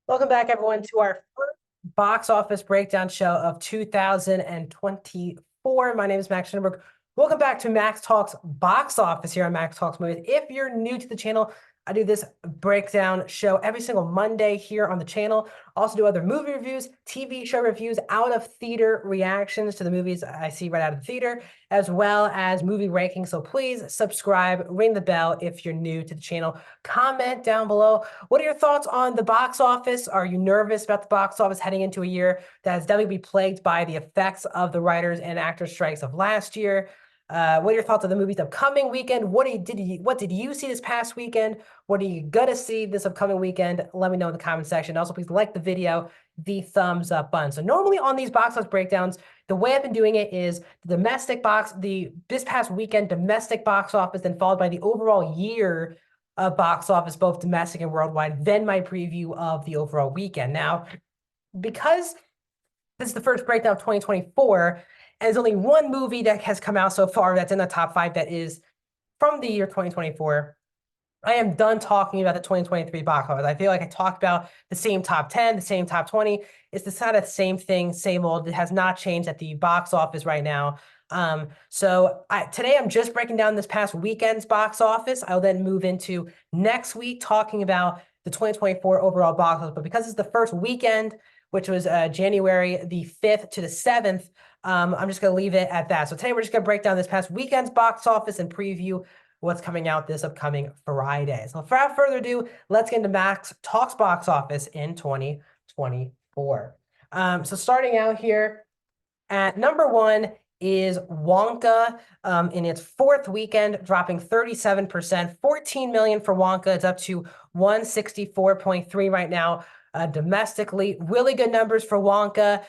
Welcome back, everyone, to our first box office breakdown show of 2024. My name is Max Schönberg. Welcome back to Max Talks Box Office here on Max Talks Movies. If you're new to the channel, I do this breakdown show every single Monday here on the channel. Also do other movie reviews, TV show reviews, out of theater reactions to the movies I see right out of the theater, as well as movie rankings. So please subscribe, ring the bell if you're new to the channel. Comment down below. What are your thoughts on the box office? Are you nervous about the box office heading into a year that has definitely been plagued by the effects of the writers and actors strikes of last year? What are your thoughts on the movies upcoming weekend? What did you see this past weekend? What are you gonna see this upcoming weekend? Let me know in the comment section. Also, please like the video, the thumbs up button. So normally on these box office breakdowns, the way I've been doing it is the this past weekend domestic box office, then followed by the overall year box office, both domestic and worldwide, then my preview of the overall weekend. Now, because this is the first breakdown of 2024, and there's only one movie that has come out so far that's in the top 5 that is from the year 2024. I am done talking about the 2023 box office. I feel like I talked about the same top 10, the same top 20. It's the kind of same thing, same old. It has not changed at the box office right now. Today I'm just breaking down this past weekend's box office. I'll then move into next week talking about the 2024 overall box office. But because it's the first weekend, which was January the 5th to the 7th, I'm just going to leave it at that. So today we're just going to break down this past weekend's box office and preview what's coming out this upcoming Friday. So without further ado, let's get into Max Talks box office in 2024. So starting out here at number one is Wonka in its fourth weekend, dropping 37%, 14 million for Wonka. It's up to 164.3 right now. Domestically, really good numbers for Wonka.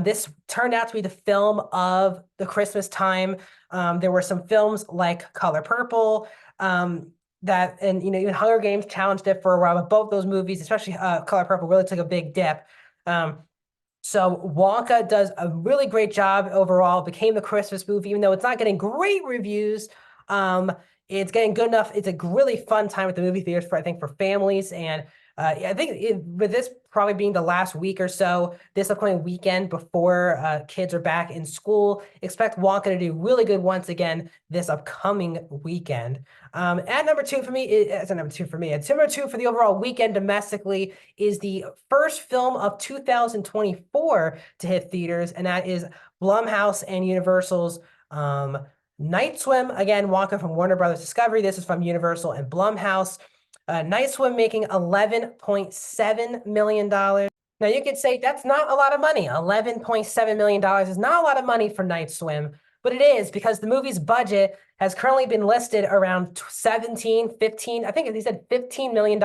This turned out to be the film of the Christmas time. There were some films like Color Purple, even Hunger Games challenged it for a while, but both those movies, especially Color Purple, really took a big dip. So Wonka does a really great job overall, became the Christmas movie, even though it's not getting great reviews. It's getting good enough. It's a really fun time at the movie theaters I think, for families. And I think with this probably being the last week or so, this upcoming weekend before kids are back in school, expect Wonka to do really good once again this upcoming weekend. At number two for me, it's a number two for me. At number two for the overall weekend domestically is the first film of 2024 to hit theaters, and that is Blumhouse and Universal's Night Swim. Again, Wonka from Warner Brothers Discovery. This is from Universal and Blumhouse. Night Swim making $11.7 million. Now, you could say that's not a lot of money. $11.7 million is not a lot of money for Night Swim, but it is because the movie's budget has currently been listed around 17, 15, I think they said $15 million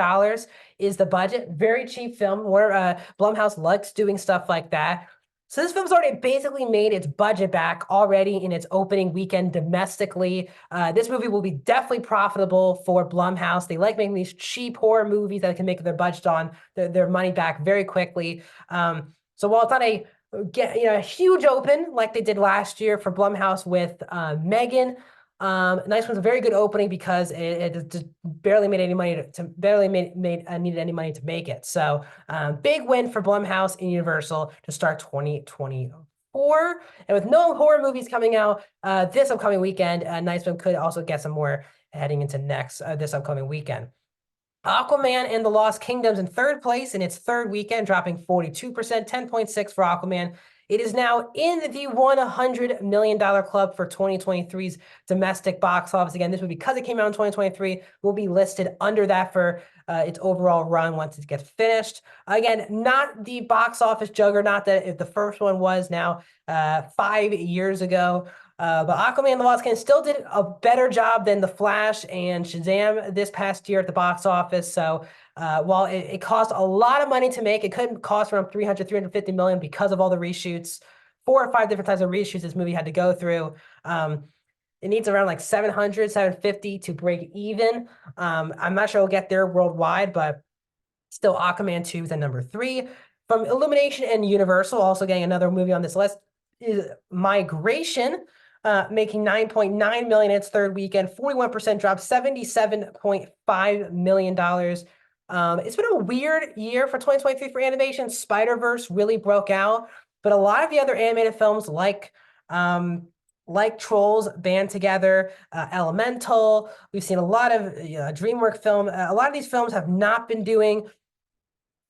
is the budget. Very cheap film where Blumhouse likes doing stuff like that. So this film's already basically made its budget back already in its opening weekend domestically. This movie will be definitely profitable for Blumhouse. They like making these cheap horror movies that can make their budget on their money back very quickly. So while it's not a huge open like they did last year for Blumhouse with Megan, Nice One's a very good opening because it just barely made any money needed any money to make it. So big win for Blumhouse and Universal to start 2024. And with no horror movies coming out this upcoming weekend, Nice One could also get some more heading into this upcoming weekend. Aquaman and the Lost Kingdom's in third place in its third weekend, dropping 42%, 10.6 for Aquaman. It is now in the $100 million club for 2023's domestic box office. Again, this would, because it came out in 2023, will be listed under that for its overall run once it gets finished. Again, not the box office juggernaut that if the first one was now 5 years ago. But Aquaman and the Lost Kingdom still did a better job than The Flash and Shazam this past year at the box office. So while it cost a lot of money to make, it couldn't cost around 350 million because of all the reshoots. 4 or 5 different types of reshoots this movie had to go through. It needs around like 700, 750 to break even. I'm not sure it'll get there worldwide, but still Aquaman 2 is at number 3. From Illumination and Universal, also getting another movie on this list, is Migration, making 9.9 million its third weekend, 41% drop, $77.5 million It's been a weird year for 2023 for animation. Spider-Verse really broke out, but a lot of the other animated films like Trolls Band Together, Elemental. We've seen a lot of DreamWorks film. A lot of these films have not been doing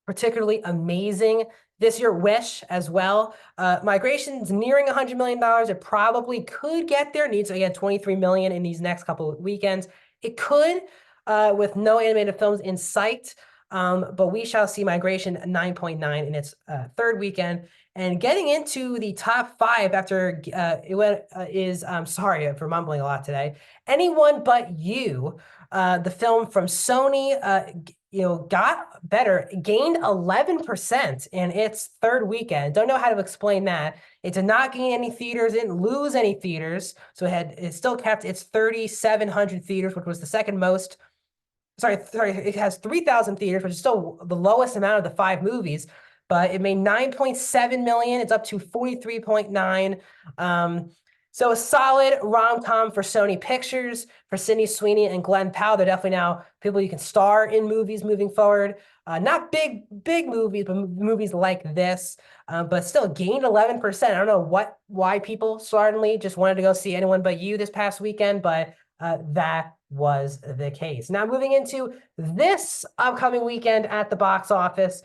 particularly amazing this year. Wish as well. Migration's nearing $100 million. It probably could get there. Needs again 23 million in these next couple of weekends. It could, with no animated films in sight. But we shall see. Migration 9.9 in its third weekend. And getting into the top five after it went is sorry for mumbling a lot today. Anyone But You, the film from Sony, got better, gained 11% in its third weekend. Don't know how to explain that. It did not gain any theaters, it didn't lose any theaters. So it still kept its 3,700 theaters, which was the second most. Sorry, it has 3,000 theaters, which is still the lowest amount of the five movies, but it made 9.7 million. It's up to 43.9. So a solid rom-com for Sony Pictures, for Sydney Sweeney and Glenn Powell. They're definitely now people you can star in movies moving forward. Not big movies, but movies like this, but still gained 11%. I don't know why people suddenly just wanted to go see Anyone But You this past weekend, but that was the case. Now moving into this upcoming weekend at the box office,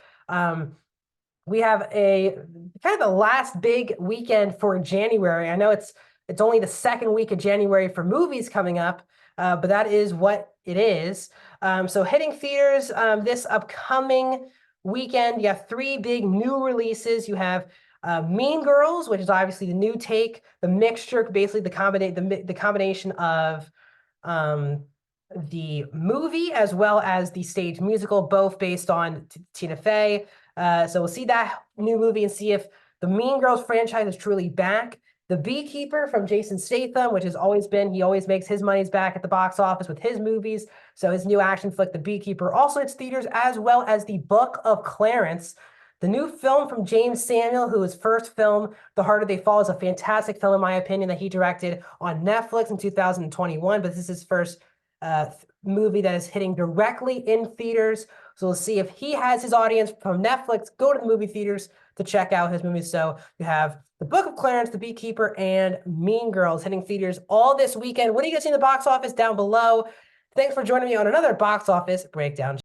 we have a kind of the last big weekend for January. I know it's only the second week of January for movies coming up, but that is what it is. So hitting theaters this upcoming weekend, you have three big new releases. You have Mean Girls, which is obviously the new take, the mixture, basically the combination of the movie as well as the stage musical, both based on Tina Fey. So we'll see that new movie and see if the Mean Girls franchise is truly back. The Beekeeper from Jason Statham, which has always been, he always makes his money's back at the box office with his movies. So his new action flick, The Beekeeper, also hits theaters, as well as The Book of Clarence, the new film from James Samuel, who his first film, The Harder They Fall, is a fantastic film, in my opinion, that he directed on Netflix in 2021. But this is his first movie that is hitting directly in theaters. So we'll see if he has his audience from Netflix go to the movie theaters to check out his movies. So you have The Book of Clarence, The Beekeeper, and Mean Girls hitting theaters all this weekend. What do you guys see in the box office down below? Thanks for joining me on another box office breakdown.